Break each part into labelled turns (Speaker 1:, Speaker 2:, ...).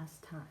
Speaker 1: last time.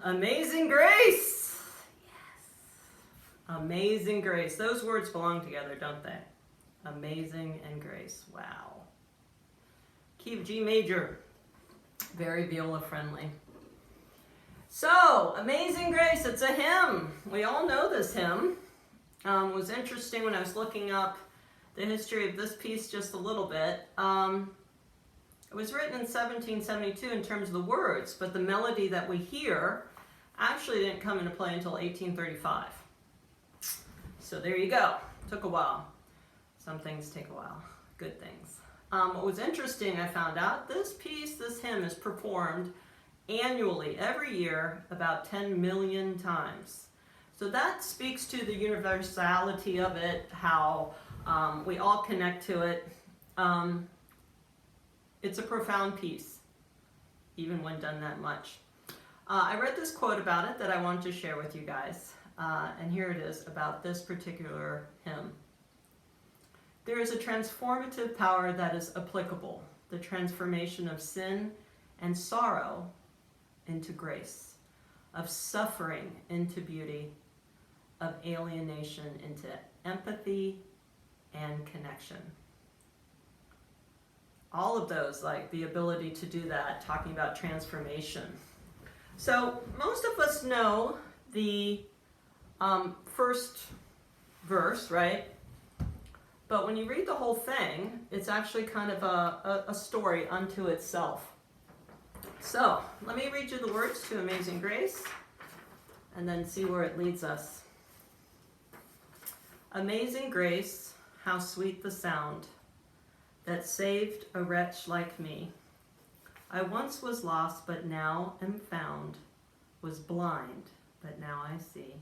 Speaker 1: Amazing grace. Yes. Amazing grace. Those words belong together, don't they? Amazing and grace. Wow. Key of G major. Very viola friendly. So, Amazing Grace, it's a hymn. We all know this hymn. It was interesting when I was looking up the history of this piece just a little bit. It was written in 1772 in terms of the words, but the melody that we hear actually didn't come into play until 1835. So there you go. Took a while. Some things take a while. Good things. What was interesting, I found out, this hymn is performed annually, every year, about 10 million times. So that speaks to the universality of it, how we all connect to it. It's a profound piece, even when done that much. I read this quote about it that I wanted to share with you guys, and here it is about this particular hymn. There is a transformative power that is applicable, the transformation of sin and sorrow into grace, of suffering into beauty, of alienation into empathy and connection. All of those, like the ability to do that, talking about transformation. So most of us know the first verse, right? But when you read the whole thing, it's actually kind of a story unto itself. So let me read you the words to Amazing Grace and then see where it leads us. Amazing grace, how sweet the sound that saved a wretch like me. I once was lost, but now am found, was blind, but now I see.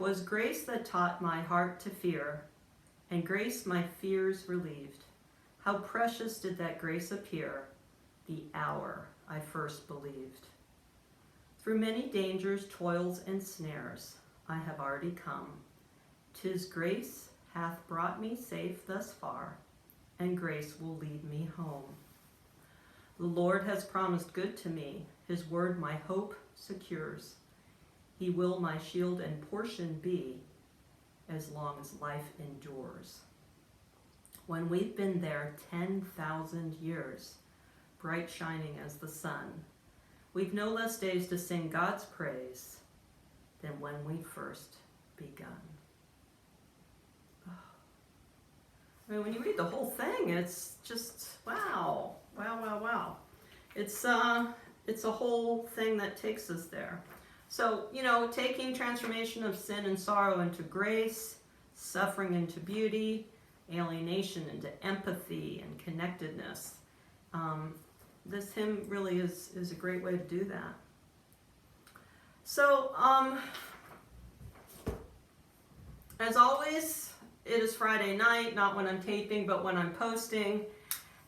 Speaker 1: 'Twas grace that taught my heart to fear, and grace my fears relieved. How precious did that grace appear, the hour I first believed. Through many dangers, toils, and snares, I have already come. 'Tis grace hath brought me safe thus far, and grace will lead me home. The Lord has promised good to me, his word my hope secures. He will my shield and portion be, as long as life endures. When we've been there 10,000 years, bright shining as the sun, we've no less days to sing God's praise than when we first begun. I mean, when you read the whole thing, it's just, wow, wow, wow, wow. It's a whole thing that takes us there. So, taking transformation of sin and sorrow into grace, suffering into beauty, alienation into empathy and connectedness. This hymn really is a great way to do that. So, as always, it is Friday night, not when I'm taping, but when I'm posting.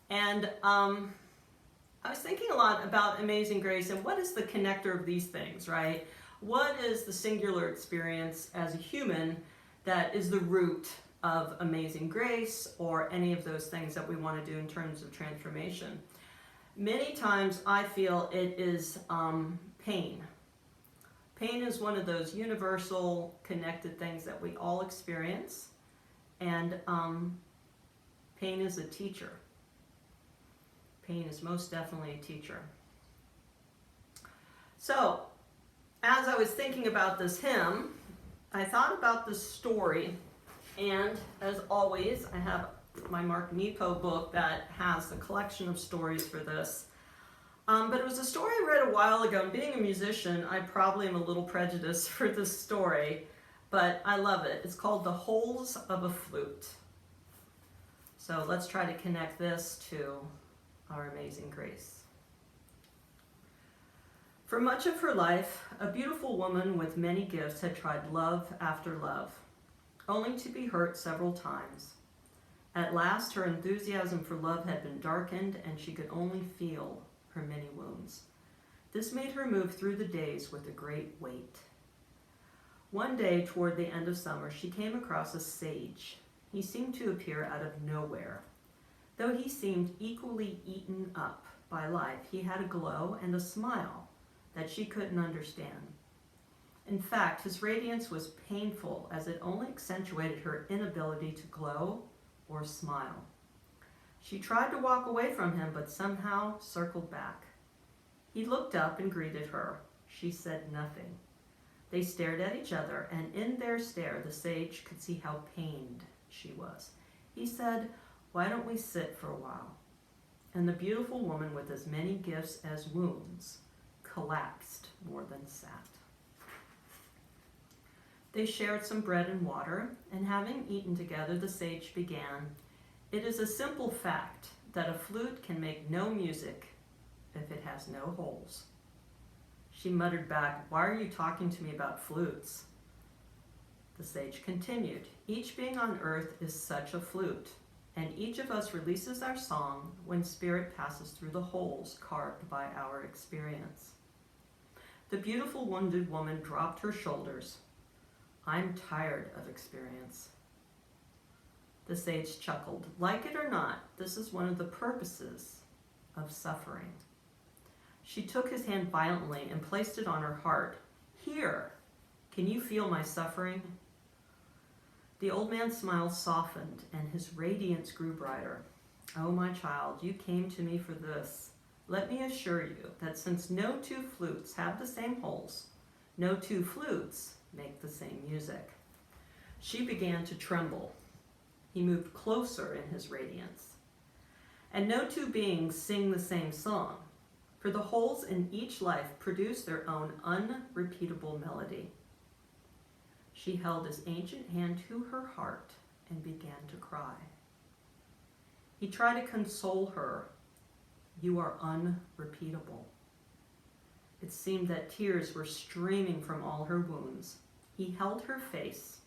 Speaker 1: And I was thinking a lot about Amazing Grace and what is the connector of these things, right? What is the singular experience as a human that is the root of Amazing Grace or any of those things that we want to do in terms of transformation? Many times I feel it is pain. Pain is one of those universal connected things that we all experience. And pain is a teacher. Pain is most definitely a teacher. So, as I was thinking about this hymn, I thought about this story. And as always, I have my Mark Nepo book that has the collection of stories for this. But it was a story I read a while ago. And being a musician, I probably am a little prejudiced for this story. But I love it. It's called The Holes of a Flute. So let's try to connect this to our Amazing Grace. For much of her life, a beautiful woman with many gifts had tried love after love, only to be hurt several times. At last, her enthusiasm for love had been darkened, and she could only feel her many wounds. This made her move through the days with a great weight. One day, toward the end of summer, she came across a sage. He seemed to appear out of nowhere. Though he seemed equally eaten up by life, he had a glow and a smile that she couldn't understand. In fact, his radiance was painful, as it only accentuated her inability to glow or smile. She tried to walk away from him, but somehow circled back. He looked up and greeted her. She said nothing. They stared at each other, and in their stare, the sage could see how pained she was. He said, "Why don't we sit for a while?" And the beautiful woman, with as many gifts as wounds, collapsed more than sat. They shared some bread and water, and having eaten together, the sage began, "It is a simple fact that a flute can make no music if it has no holes." She muttered back, "Why are you talking to me about flutes?" The sage continued, "Each being on earth is such a flute, and each of us releases our song when spirit passes through the holes carved by our experience." The beautiful wounded woman dropped her shoulders. "I'm tired of experience." The sage chuckled. "Like it or not, this is one of the purposes of suffering." She took his hand violently and placed it on her heart. "Here, can you feel my suffering?" The old man's smile softened and his radiance grew brighter. "Oh, my child, you came to me for this. Let me assure you that since no two flutes have the same holes, no two flutes make the same music." She began to tremble. He moved closer in his radiance. "And no two beings sing the same song, for the holes in each life produce their own unrepeatable melody." She held his ancient hand to her heart and began to cry. He tried to console her. "You are unrepeatable." It seemed that tears were streaming from all her wounds. He held her face.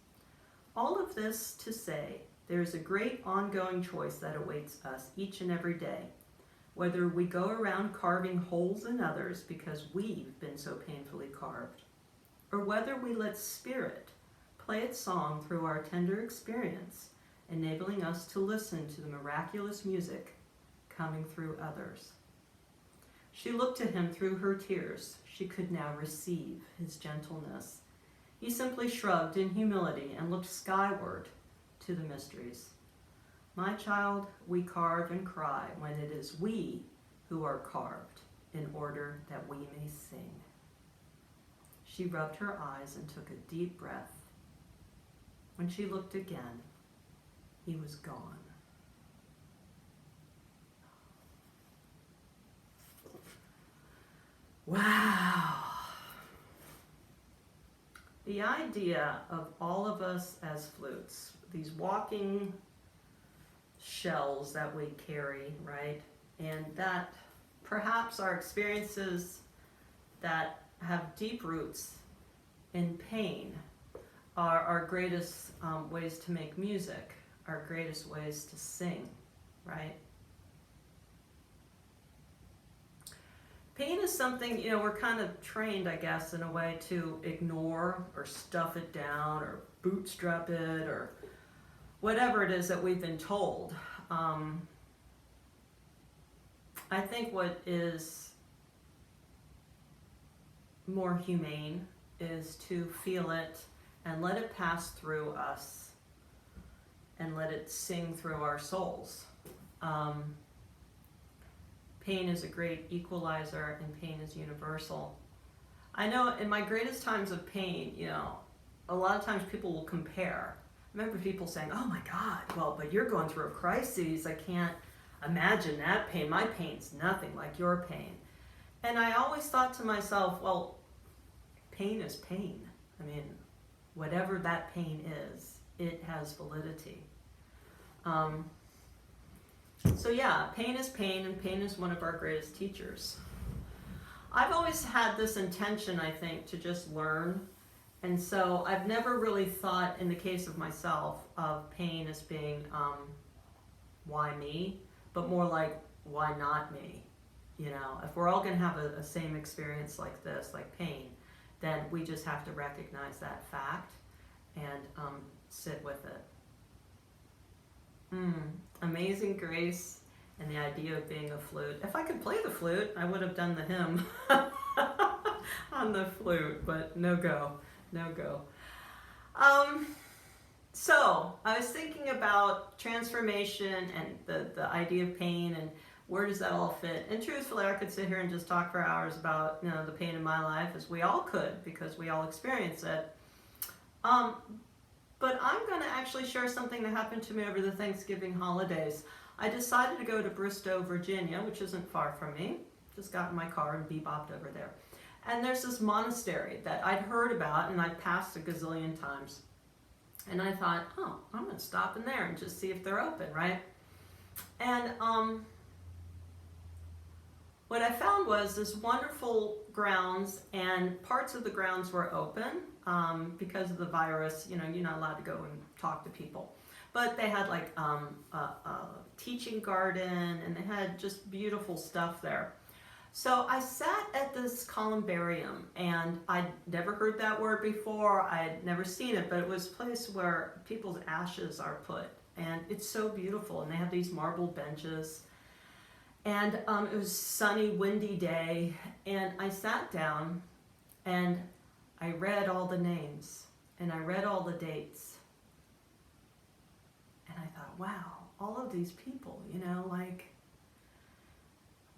Speaker 1: All of this to say, there is a great ongoing choice that awaits us each and every day. Whether we go around carving holes in others because we've been so painfully carved, or whether we let Spirit play its song through our tender experience, enabling us to listen to the miraculous music coming through others. She looked to him through her tears. She could now receive his gentleness. He simply shrugged in humility and looked skyward to the mysteries. My child, we carve and cry when it is we who are carved in order that we may sing. She rubbed her eyes and took a deep breath. When she looked again, he was gone. Wow. The idea of all of us as flutes, these walking shells that we carry, right? And that perhaps our experiences that have deep roots in pain are our greatest ways to make music, our greatest ways to sing, right? Pain is something, we're kind of trained, I guess, in a way to ignore or stuff it down or bootstrap it or whatever it is that we've been told. I think what is more humane is to feel it and let it pass through us and let it sing through our souls. Pain is a great equalizer and pain is universal. I know in my greatest times of pain, a lot of times people will compare. I remember people saying, oh my God, well, but you're going through a crisis. I can't imagine that pain. My pain's nothing like your pain. And I always thought to myself, well, pain is pain. I mean, whatever that pain is, it has validity. So yeah, pain is pain, and pain is one of our greatest teachers. I've always had this intention, I think, to just learn. And so I've never really thought, in the case of myself, of pain as being, why me? But more like, why not me? If we're all going to have a same experience like this, like pain, then we just have to recognize that fact and sit with it. Amazing Grace and the idea of being a flute. If I could play the flute, I would have done the hymn on the flute, but no go. So I was thinking about transformation and the idea of pain and where does that all fit? And truthfully, I could sit here and just talk for hours about the pain in my life, as we all could, because we all experience it. But I'm going to actually share something that happened to me over the Thanksgiving holidays. I decided to go to Bristow, Virginia, which isn't far from me. Just got in my car and bebopped over there. And there's this monastery that I'd heard about and I'd passed a gazillion times. And I thought, oh, I'm going to stop in there and just see if they're open, right? And what I found was this wonderful grounds, and parts of the grounds were open because of the virus. You're not allowed to go and talk to people. But they had like a teaching garden, and they had just beautiful stuff there. So I sat at this columbarium, and I'd never heard that word before. I had never seen it, but it was a place where people's ashes are put. And it's so beautiful, and they have these marble benches. And it was a sunny, windy day, and I sat down, and I read all the names, and I read all the dates. And I thought, wow, all of these people,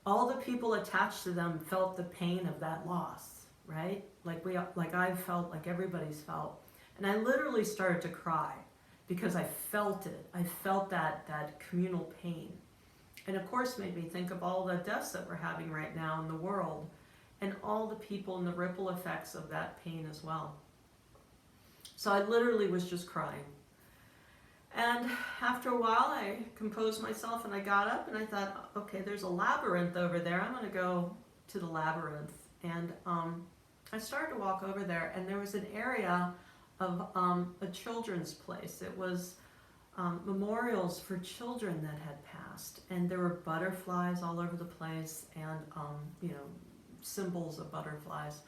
Speaker 1: all the people attached to them felt the pain of that loss, right? Like I've felt, like everybody's felt. And I literally started to cry because I felt it. I felt that communal pain. And of course made me think of all the deaths that we're having right now in the world and all the people and the ripple effects of that pain as well. So I literally was just crying. And after a while, I composed myself and I got up and I thought, okay, there's a labyrinth over there. I'm going to go to the labyrinth. And I started to walk over there, and there was an area of a children's place. It was memorials for children that had passed, and there were butterflies all over the place, and you know, symbols of butterflies.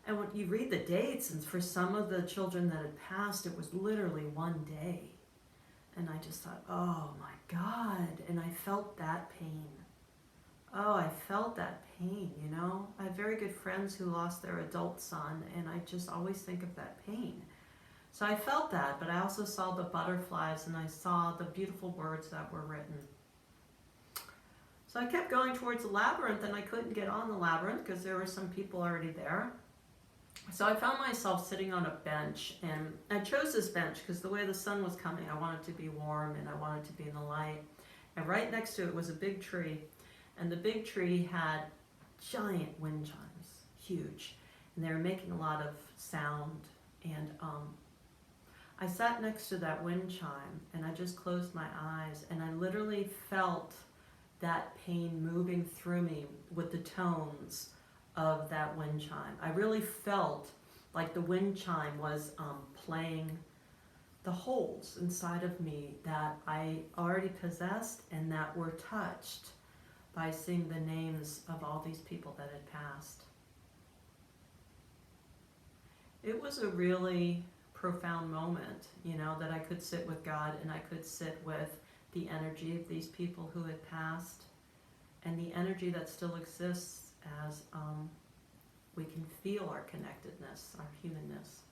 Speaker 1: And when you read the dates, and for some of the children that had passed, it was literally one day. And I just thought, oh my God. And I felt that pain. Oh, I felt that pain, you know. I have very good friends who lost their adult son, and I just always think of that pain. So I felt that, but I also saw the butterflies, and I saw the beautiful words that were written. So I kept going towards the labyrinth, and I couldn't get on the labyrinth because there were some people already there. So I found myself sitting on a bench, and I chose this bench because the way the sun was coming, I wanted to be warm and I wanted to be in the light. And right next to it was a big tree, and the big tree had giant wind chimes, huge, and they were making a lot of sound. And I sat next to that wind chime, and I just closed my eyes, and I literally felt that pain moving through me with the tones of that wind chime. I really felt like the wind chime was playing the holes inside of me that I already possessed and that were touched by seeing the names of all these people that had passed. It was a really profound moment, you know, that I could sit with God and I could sit with the energy of these people who had passed and the energy that still exists as we can feel our connectedness, our humanness.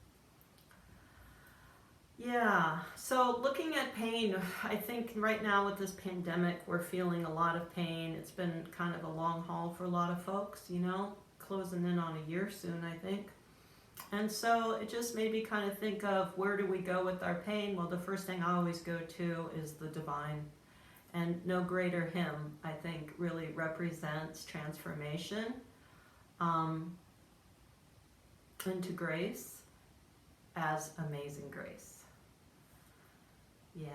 Speaker 1: Yeah, so looking at pain, I think right now with this pandemic, we're feeling a lot of pain. It's been kind of a long haul for a lot of folks, you know, closing in on a year soon, I think. And so it just made me kind of think of where do we go with our pain? Well, the first thing I always go to is the divine. And no greater hymn, I think, really represents transformation into grace as Amazing Grace. Yeah.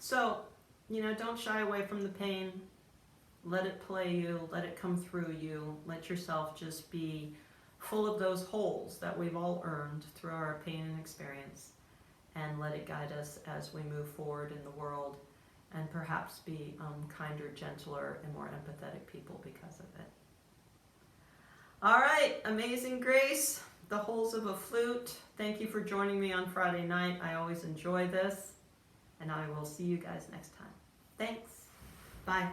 Speaker 1: So, you know, don't shy away from the pain. Let it play you. Let it come through you. Let yourself just be full of those holes that we've all earned through our pain and experience. And let it guide us as we move forward in the world and perhaps be kinder, gentler, and more empathetic people because of it. All right, Amazing Grace, the holes of a flute. Thank you for joining me on Friday night. I always enjoy this, and I will see you guys next time. Thanks. Bye.